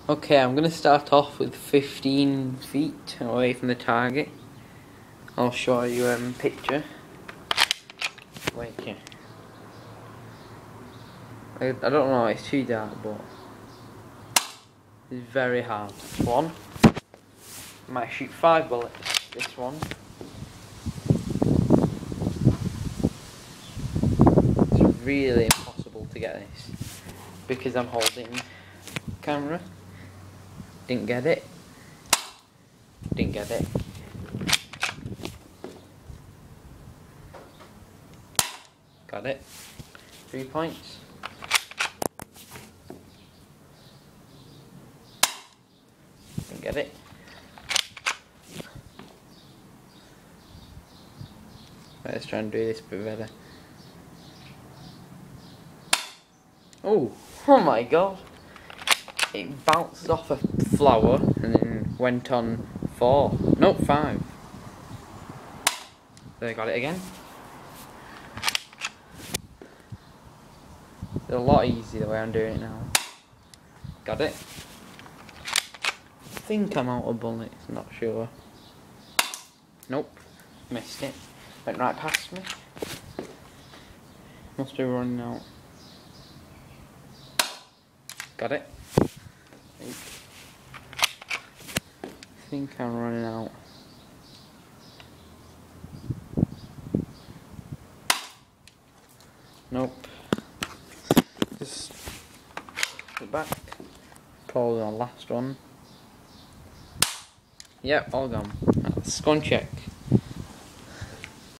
Okay, I'm going to start off with 15 feet away from the target. I'll show you a picture. Wait here. I don't know, it's too dark, but it's very hard. This one. I might shoot 5 bullets. This one. It's really impossible to get this because I'm holding the camera. Didn't get it. Didn't get it. Got it. 3 points. Didn't get it. Right, let's try and do this a bit better. Oh my god! It bounced off a flower and then went on 4. No, 5. There, I got it again. It's a lot easier the way I'm doing it now. Got it. I think I'm out of bullets, not sure. Nope, missed it. Went right past me. Must be running out. Got it. I think I'm running out. Nope. Just put it back. Probably the last one. Yep, all gone. Let's go and check.